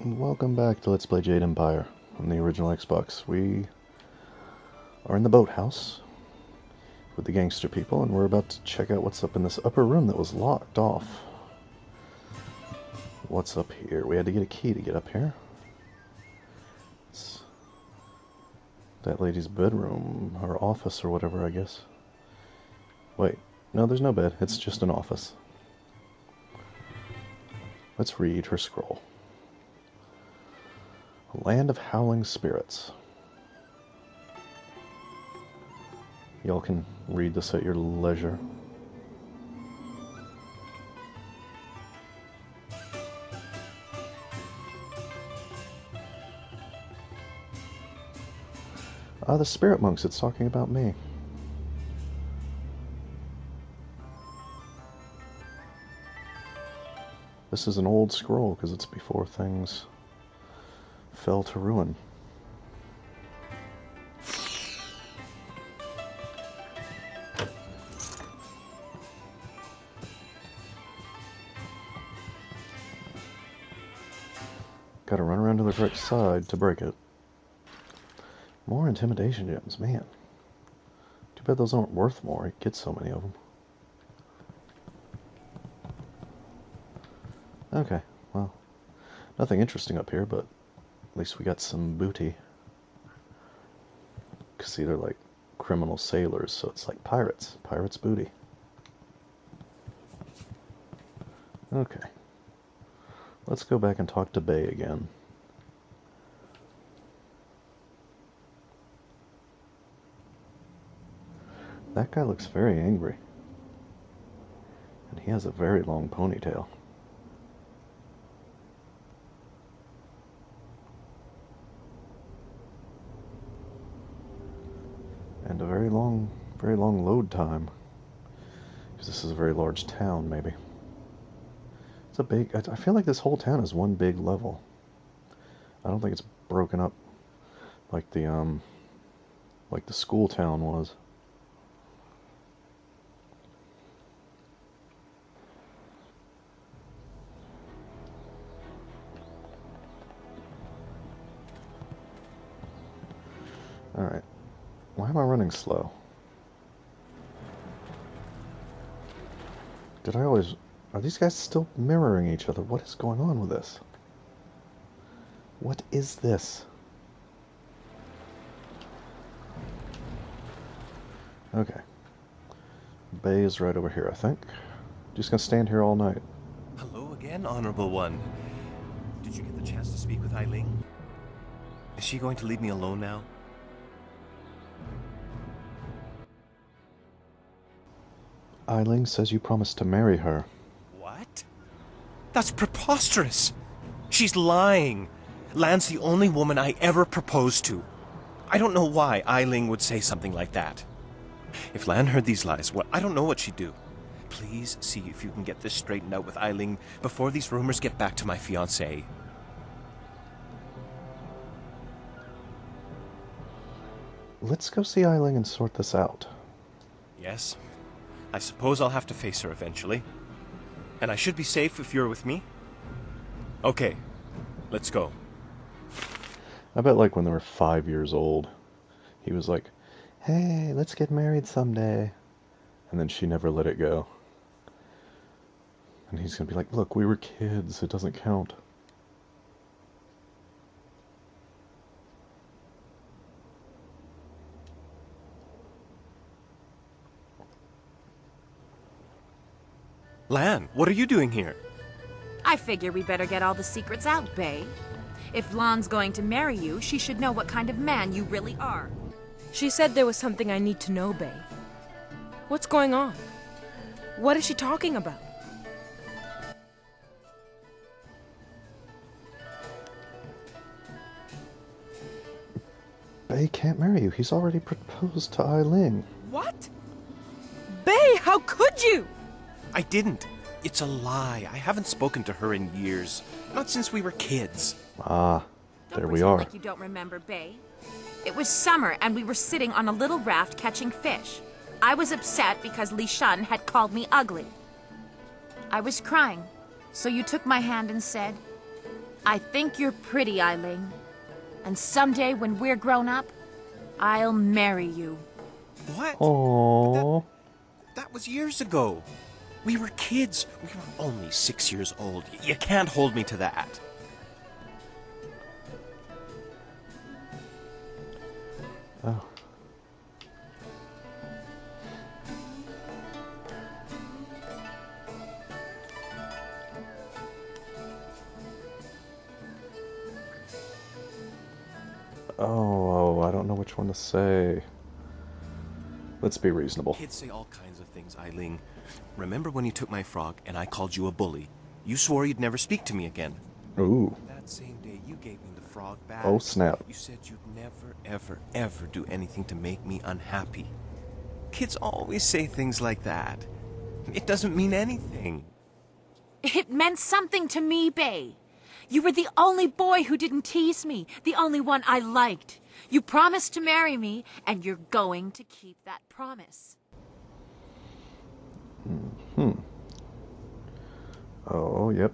Welcome back to Let's Play Jade Empire on the original Xbox. We are in the boathouse with the gangster people, and we're about to check out what's up in this upper room that was locked off. What's up here? We had to get a key to get up here. It's that lady's bedroom, or office, or whatever, I guess. Wait, no, there's no bed. It's just an office. Let's read her scroll. Land of Howling Spirits. Y'all can read this at your leisure. Ah, the spirit monks, it's talking about me. This is an old scroll because it's before things fell to ruin. Gotta run around to the correct side to break it. More intimidation gems, man. Too bad those aren't worth more. It gets so many of them. Okay, well, nothing interesting up here, but at least we got some booty. See, they're like criminal sailors, so it's like pirates. Pirates' booty. Okay. Let's go back and talk to Bay again. That guy looks very angry. And he has a very long ponytail. And a very long load time. Because this is a very large town, maybe. It's a big... I feel like this whole town is one big level. I don't think it's broken up like the school town was. Alright. Why am I running slow? Did I always... Are these guys still mirroring each other? What is going on with this? What is this? Okay. Bay is right over here, I think. Just gonna stand here all night. Hello again, Honorable One. Did you get the chance to speak with Eileen? Is she going to leave me alone now? Eileen says you promised to marry her. What? That's preposterous! She's lying! Lan's the only woman I ever proposed to. I don't know why Eileen would say something like that. If Lan heard these lies, well, I don't know what she'd do. Please see if you can get this straightened out with Eileen before these rumors get back to my fiancé. Let's go see Eileen and sort this out. Yes. I suppose I'll have to face her eventually. And I should be safe if you're with me? Okay, let's go. I bet like when they were 5 years old, he was like, hey, let's get married someday. And then she never let it go. And he's gonna be like, look, we were kids, it doesn't count. Lan, what are you doing here? I figure we better get all the secrets out, Bay. If Lan's going to marry you, she should know what kind of man you really are. She said there was something I need to know, Bay. What's going on? What is she talking about? Bay can't marry you. He's already proposed to Eileen. What? Bay, how could you? I didn't. It's a lie. I haven't spoken to her in years. Not since we were kids. Ah, there we Don't are. pretend like you don't remember, Bay. It was summer and we were sitting on a little raft catching fish. I was upset because Li Shun had called me ugly. I was crying, so you took my hand and said, I think you're pretty, Eiling. And someday when we're grown up, I'll marry you. What? Oh. That was years ago. We were kids. We were only 6 years old. You can't hold me to that. Oh. Oh, I don't know which one to say. Let's be reasonable. Kids say all kinds of things, Eiling. Remember when you took my frog and I called you a bully? You swore you'd never speak to me again. Ooh. That same day you gave me the frog back. Oh, snap. You said you'd never, ever, ever do anything to make me unhappy. Kids always say things like that. It doesn't mean anything. It meant something to me, Bay. You were the only boy who didn't tease me, the only one I liked. You promised to marry me, and you're going to keep that promise. Oh, yep.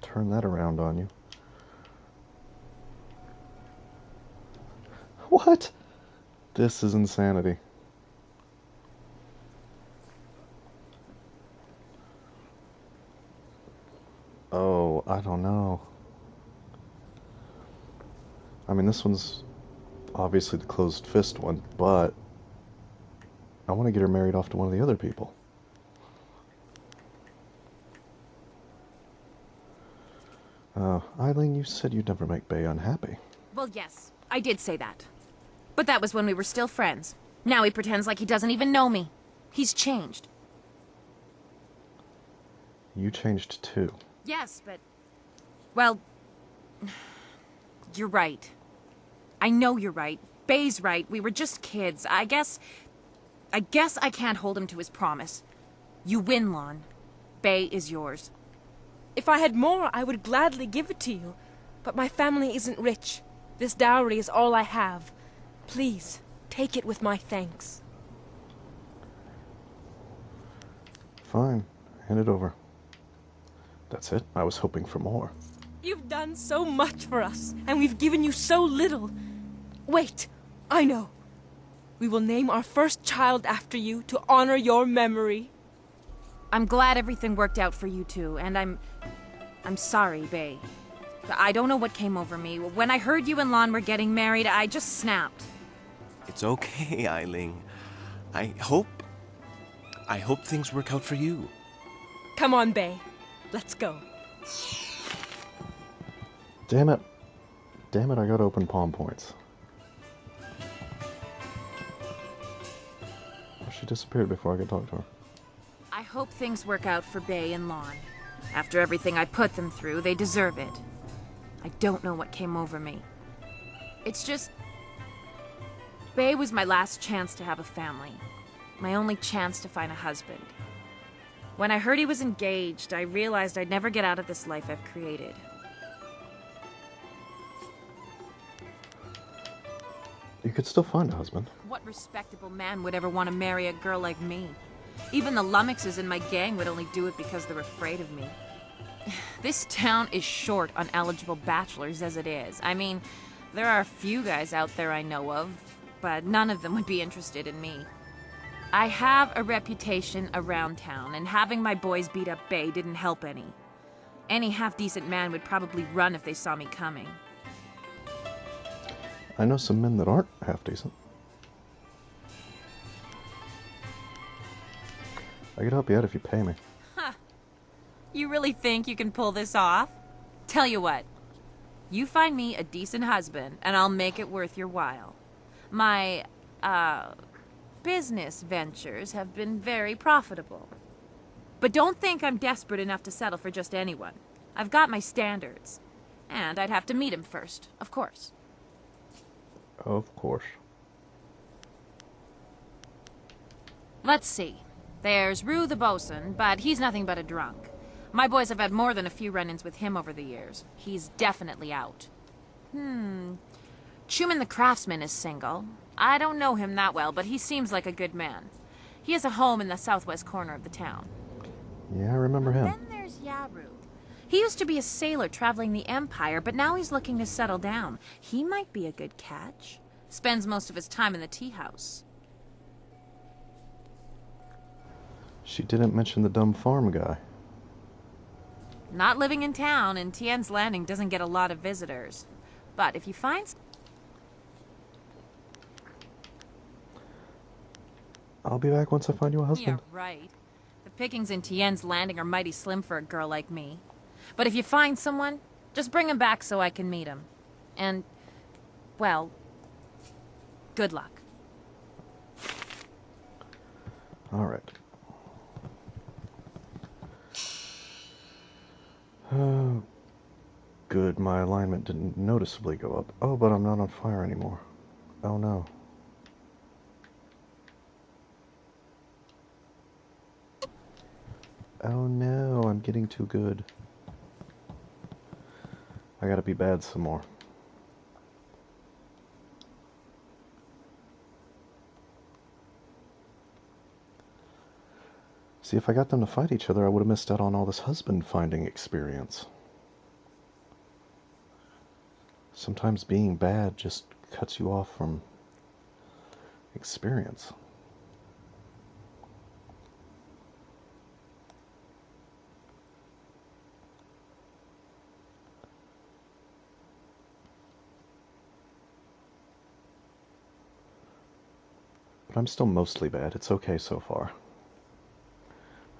Turn that around on you. What? This is insanity. Oh, I don't know. I mean, this one's obviously the closed fist one, but I want to get her married off to one of the other people. Eileen, you said you'd never make Bay unhappy. Well, yes, I did say that. But that was when we were still friends. Now he pretends like he doesn't even know me. He's changed. You changed too. Yes, but... Well... You're right. I know you're right. Bay's right. We were just kids. I guess I can't hold him to his promise. You win, Lon. Bay is yours. If I had more, I would gladly give it to you. But my family isn't rich. This dowry is all I have. Please, take it with my thanks. Fine. Hand it over. That's it? I was hoping for more. You've done so much for us, and we've given you so little. Wait, I know. We will name our first child after you to honor your memory. I'm glad everything worked out for you two, and I'm sorry, Bay. I don't know what came over me. When I heard you and Lon were getting married, I just snapped. It's okay, Eiling. I hope things work out for you. Come on, Bay. Let's go. Damn it. Damn it, I gotta open palm points. Oh, she disappeared before I could talk to her. I hope things work out for Bay and Lon. After everything I put them through, they deserve it. I don't know what came over me. It's just... Bay was my last chance to have a family. My only chance to find a husband. When I heard he was engaged, I realized I'd never get out of this life I've created. You could still find a husband. What respectable man would ever want to marry a girl like me? Even the lummoxes in my gang would only do it because they're afraid of me. This town is short on eligible bachelors as it is. I mean, there are a few guys out there I know of, but none of them would be interested in me. I have a reputation around town, and having my boys beat up Bay didn't help any. Any half-decent man would probably run if they saw me coming. I know some men that aren't half decent. I could help you out if you pay me. Huh. You really think you can pull this off? Tell you what. You find me a decent husband, and I'll make it worth your while. My, business ventures have been very profitable. But don't think I'm desperate enough to settle for just anyone. I've got my standards. And I'd have to meet him first, of course. Of course. Let's see. There's Rue the bosun, but he's nothing but a drunk. My boys have had more than a few run-ins with him over the years. He's definitely out. Truman the craftsman is single. I don't know him that well, but he seems like a good man. He has a home in the southwest corner of the town. Yeah, I remember him. Then there's Yaru. He used to be a sailor traveling the Empire, but now he's looking to settle down. He might be a good catch. Spends most of his time in the tea house. She didn't mention the dumb farm guy. Not living in town, and Tien's Landing doesn't get a lot of visitors. But if you find... I'll be back once I find you a Yeah, husband. right. The pickings in Tien's Landing are mighty slim for a girl like me. But if you find someone, just bring him back so I can meet him. And, well, good luck. All right. Oh, good. My alignment didn't noticeably go up. Oh, but I'm not on fire anymore. Oh, no. Oh, no. I'm getting too good. I gotta be bad some more. See, if I got them to fight each other, I would have missed out on all this husband-finding experience. Sometimes being bad just cuts you off from experience. But I'm still mostly bad. It's okay so far.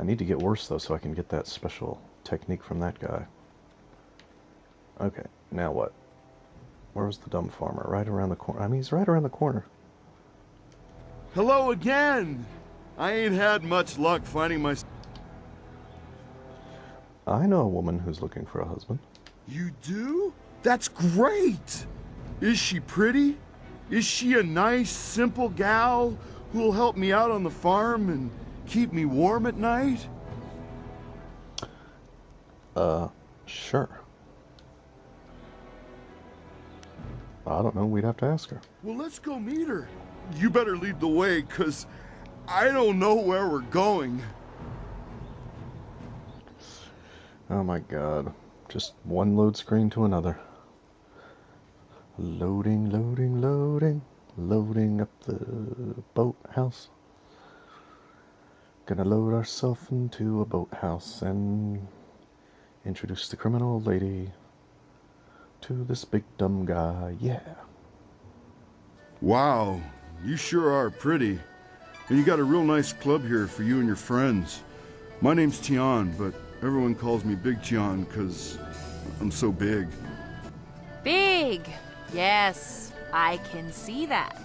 I need to get worse, though, so I can get that special technique from that guy. Okay, now what? Where's the dumb farmer? Right around the corner. I mean, he's right around the corner. Hello again! I ain't had much luck finding my... I know a woman who's looking for a husband. You do? That's great! Is she pretty? Is she a nice, simple gal who'll help me out on the farm and keep me warm at night? Sure. I don't know, we'd have to ask her. Well, let's go meet her. You better lead the way, 'cause I don't know where we're going. Oh my god. Just one load screen to another. Loading, loading, loading. Loading up the boathouse. Gonna load ourselves into a boathouse and introduce the criminal lady to this big dumb guy. Yeah. Wow, you sure are pretty. And you got a real nice club here for you and your friends. My name's Tian, but everyone calls me Big Tian because I'm so big. Big! Yes, I can see that.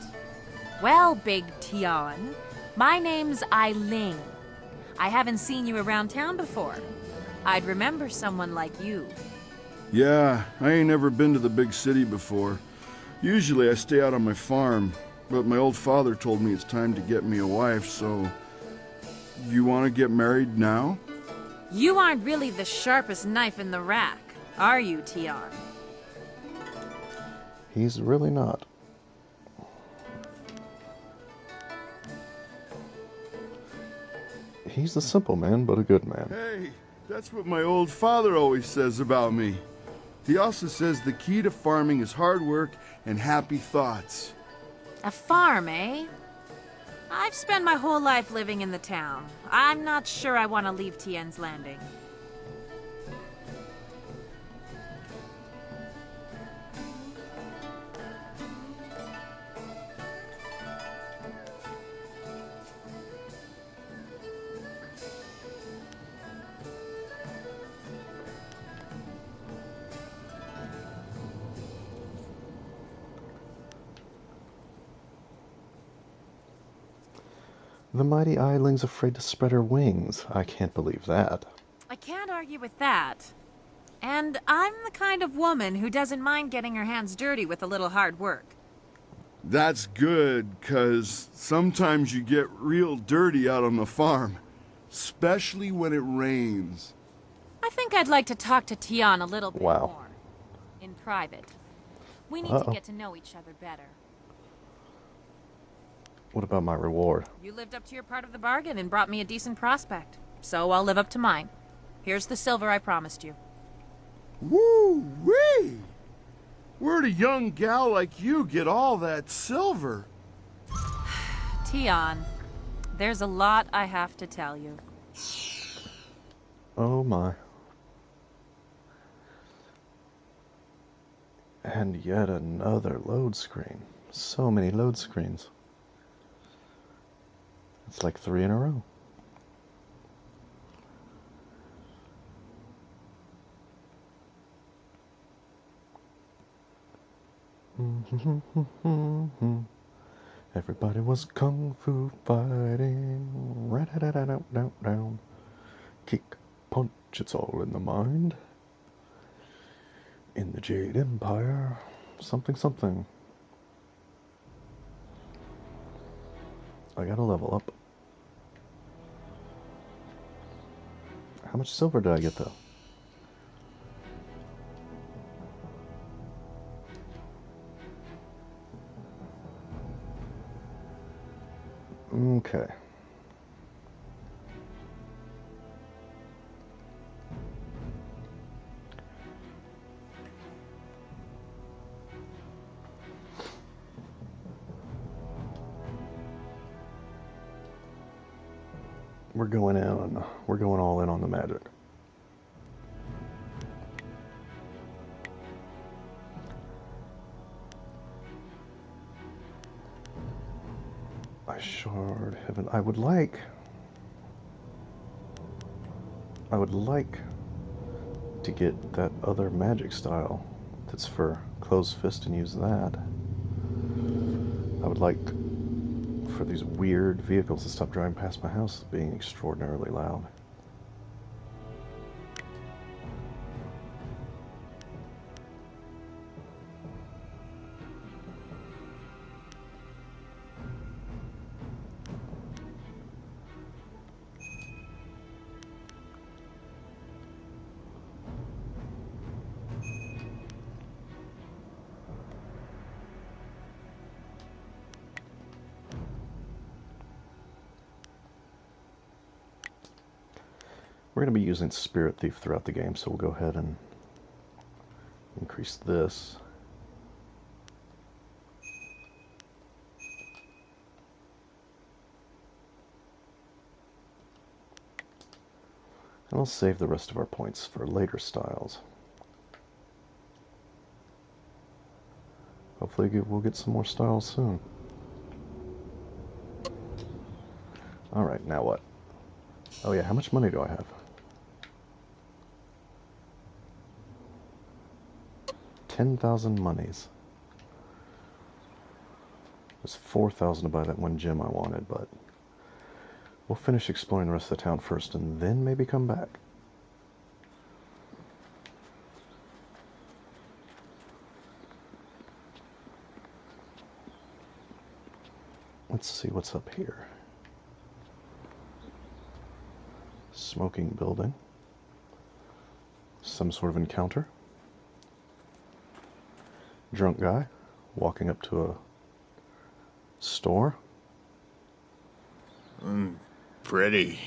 Well, Big Tian, my name's Eiling. I haven't seen you around town before. I'd remember someone like you. Yeah, I ain't never been to the big city before. Usually I stay out on my farm, but my old father told me it's time to get me a wife, so... You want to get married now? You aren't really the sharpest knife in the rack, are you, Tian? He's really not. He's a simple man, but a good man. Hey, that's what my old father always says about me. He also says the key to farming is hard work and happy thoughts. A farm, eh? I've spent my whole life living in the town. I'm not sure I want to leave Tien's Landing. The mighty Eiling's afraid to spread her wings. I can't believe that. I can't argue with that. And I'm the kind of woman who doesn't mind getting her hands dirty with a little hard work. That's good, 'cause sometimes you get real dirty out on the farm, especially when it rains. I think I'd like to talk to Tian a little bit Wow. more. In private. We need Uh-oh. to get to know each other better. What about my reward? You lived up to your part of the bargain and brought me a decent prospect. So I'll live up to mine. Here's the silver I promised you. Woo-wee! Where'd a young gal like you get all that silver? Tion, there's a lot I have to tell you. Oh my. And yet another load screen. So many load screens. It's like 3 in a row. Everybody was kung fu fighting. Down. Kick, punch, it's all in the mind. In the Jade Empire. Something. I gotta level up. How much silver did I get though? Okay. We're going all in on the magic. I would like to get that other magic style that's for closed fist and use that. I would like for these weird vehicles to stop driving past my house being extraordinarily loud. We're going to be using Spirit Thief throughout the game, so we'll go ahead and increase this. And we'll save the rest of our points for later styles. Hopefully we'll get some more styles soon. Alright, now what? Oh yeah, how much money do I have? 10,000 monies. There's 4,000 to buy that one gem I wanted, but we'll finish exploring the rest of the town first and then maybe come back. Let's see what's up here. Smoking building. Some sort of encounter. Drunk guy walking up to a store. Pretty.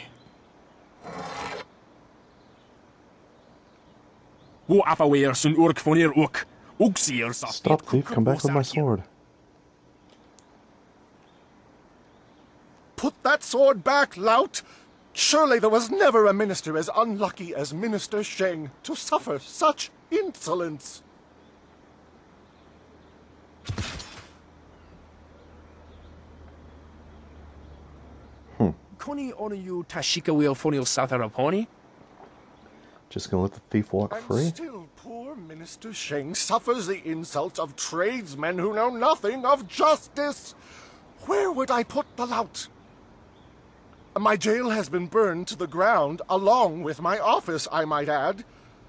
Stop, thief, come back with my sword. Put that sword back, lout! Surely there was never a minister as unlucky as Minister Sheng to suffer such insolence. Koni onu tashika will fonil satharaponi? Just gonna let the thief walk free? And still poor Minister Sheng suffers the insults of tradesmen who know nothing of justice. Where would I put the lout? My jail has been burned to the ground, along with my office, I might add.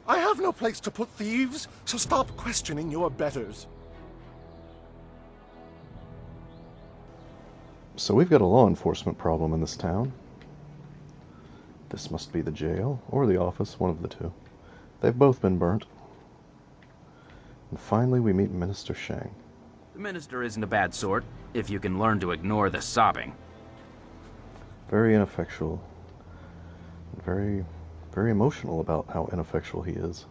I have no place to put thieves, so stop questioning your betters. So we've got a law enforcement problem in this town. This must be the jail, or the office, one of the two. They've both been burnt. And finally we meet Minister Sheng. The minister isn't a bad sort, if you can learn to ignore the sobbing. Very ineffectual. Very, very emotional about how ineffectual he is.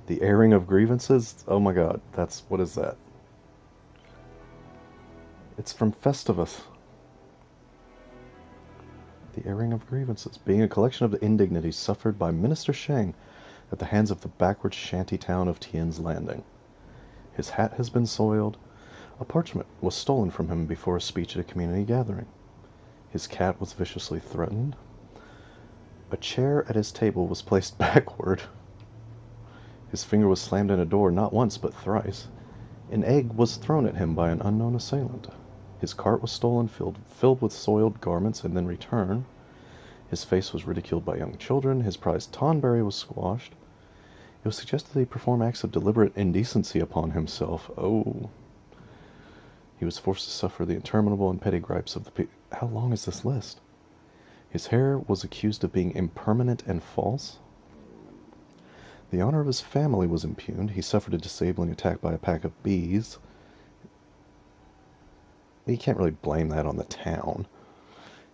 The airing of grievances? Oh my god, what is that? It's from Festivus. The airing of grievances, being a collection of the indignities suffered by Minister Sheng at the hands of the backward shanty town of Tien's Landing. His hat has been soiled. A parchment was stolen from him before a speech at a community gathering. His cat was viciously threatened. A chair at his table was placed backward. His finger was slammed in a door not once but thrice. An egg was thrown at him by an unknown assailant. His cart was stolen, filled with soiled garments, and then returned. His face was ridiculed by young children. His prized tonberry was squashed. It was suggested that he perform acts of deliberate indecency upon himself. Oh. He was forced to suffer the interminable and petty gripes of the people. How long is this list? His hair was accused of being impermanent and false. The honor of his family was impugned. He suffered a disabling attack by a pack of bees. You can't really blame that on the town.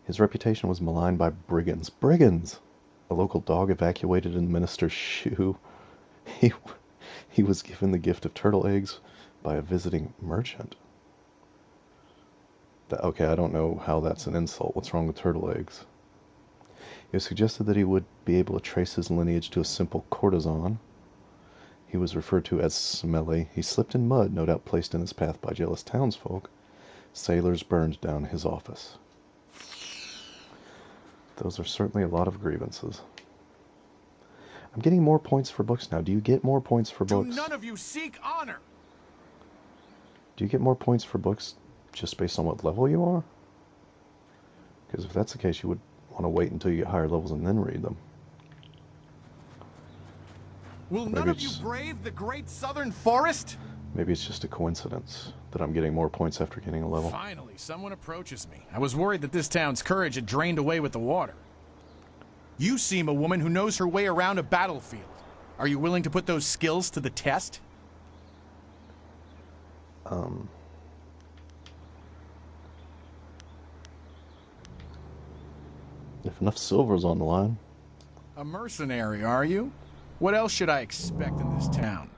His reputation was maligned by brigands. Brigands! A local dog evacuated in the minister's shoe. He was given the gift of turtle eggs by a visiting merchant. Okay, I don't know how that's an insult. What's wrong with turtle eggs? It was suggested that he would be able to trace his lineage to a simple courtesan. He was referred to as smelly. He slipped in mud, no doubt placed in his path by jealous townsfolk. Sailors burned down his office. Those are certainly a lot of grievances. I'm getting more points for books now. Do you get more points for books? Do none of you seek honor? Do you get more points for books just based on what level you are? Because if that's the case, you would want to wait until you get higher levels and then read them. Will none of you brave the great southern forest? Maybe it's just a coincidence that I'm getting more points after getting a level. Finally, someone approaches me. I was worried that this town's courage had drained away with the water. You seem a woman who knows her way around a battlefield. Are you willing to put those skills to the test? If enough silver's on the line. A mercenary, are you? What else should I expect in this town?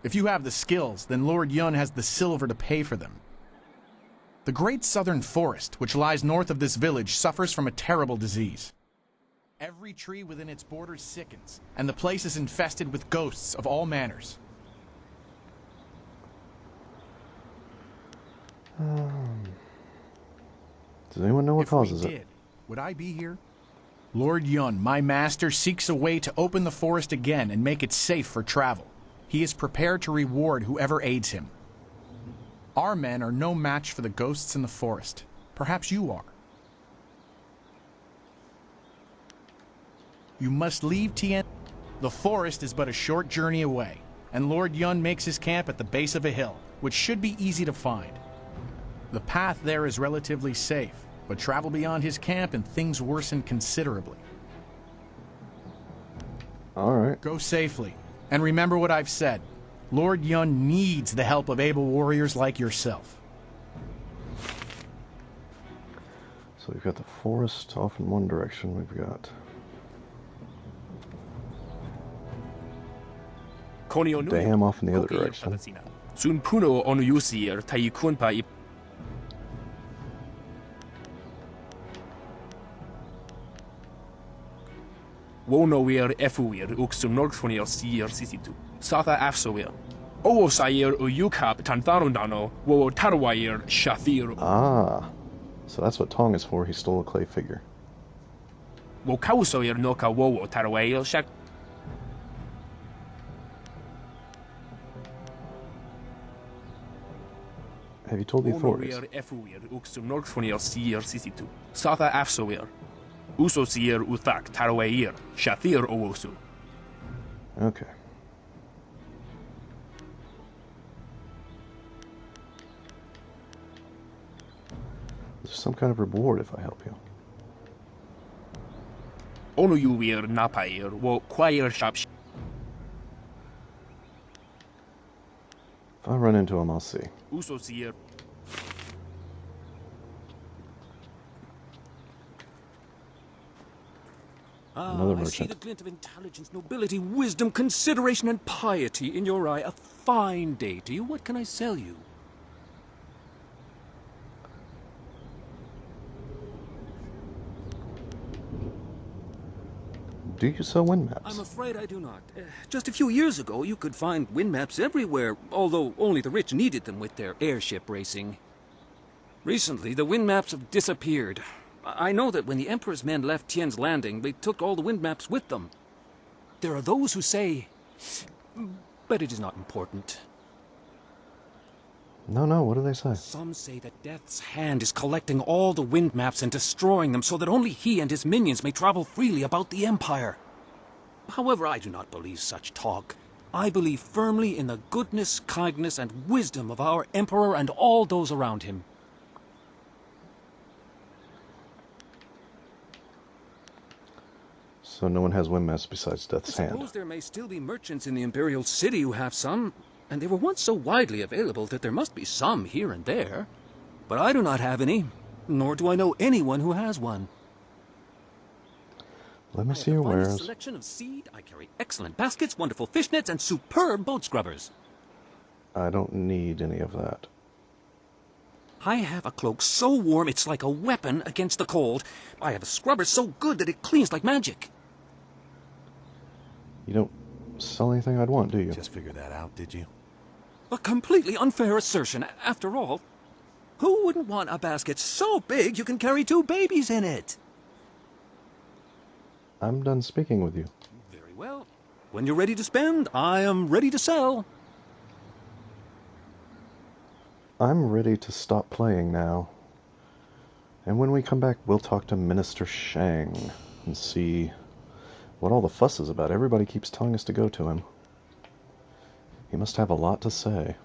If you have the skills, then Lord Yun has the silver to pay for them. The great southern forest, which lies north of this village, suffers from a terrible disease. Every tree within its borders sickens, and the place is infested with ghosts of all manners. Does anyone know what causes If we it? did, would I be here? Lord Yun, my master, seeks a way to open the forest again and make it safe for travel. He is prepared to reward whoever aids him. Our men are no match for the ghosts in the forest. Perhaps you are. You must leave Tien. The forest is but a short journey away, and Lord Yun makes his camp at the base of a hill, which should be easy to find. The path there is relatively safe, but travel beyond his camp and things worsen considerably. Alright. Go safely, and remember what I've said. Lord Yun needs the help of able warriors like yourself. So we've got the forest off in one direction. We've got... dam off in the other direction. Wonoweir efuweir uxum norgfonir sier sisitu. Satha afsoweir. Owo sayer uyukap tantharundano, wowo tarwair shathir. Ah, so that's what Tong is for. He stole a clay figure. Wo kausoir noka wowo tarwair shak. Have you told the authorities? Wonoweir efuweir uxum norgfonir sier sisitu. Satha afsoweir. Uso sier uthak tarwair shathir owosu. Okay. Is there some kind of reward if I help you? Onuyuweir napair wo quair shapsh. If I run into him, I'll see. Uso sier. Another I see merchant. the glint of intelligence, nobility, wisdom, consideration, and piety in your eye. A fine day to you. What can I sell you? Do you sell wind maps? I'm afraid I do not. Just a few years ago, you could find wind maps everywhere, although only the rich needed them with their airship racing. Recently, the wind maps have disappeared. I know that when the Emperor's men left Tien's Landing, they took all the wind maps with them. There are those who say... but it is not important. No, what do they say? Some say that Death's Hand is collecting all the wind maps and destroying them so that only he and his minions may travel freely about the Empire. However, I do not believe such talk. I believe firmly in the goodness, kindness, and wisdom of our Emperor and all those around him. So no one has wind maps besides Death's I Hand. suppose there may still be merchants in the Imperial City who have some, and they were once so widely available that there must be some here and there. But I do not have any, nor do I know anyone who has one. Let me I have see your the finest wares. selection of seed. I carry excellent baskets, wonderful fishnets, and superb boat scrubbers. I don't need any of that. I have a cloak so warm it's like a weapon against the cold. I have a scrubber so good that it cleans like magic. You don't sell anything I'd want, do you? Just figured that out, did you? A completely unfair assertion. After all, who wouldn't want a basket so big you can carry 2 babies in it? I'm done speaking with you. Very well. When you're ready to spend, I am ready to sell. I'm ready to stop playing now. And when we come back, we'll talk to Minister Shang and see what all the fuss is about. Everybody keeps telling us to go to him. He must have a lot to say.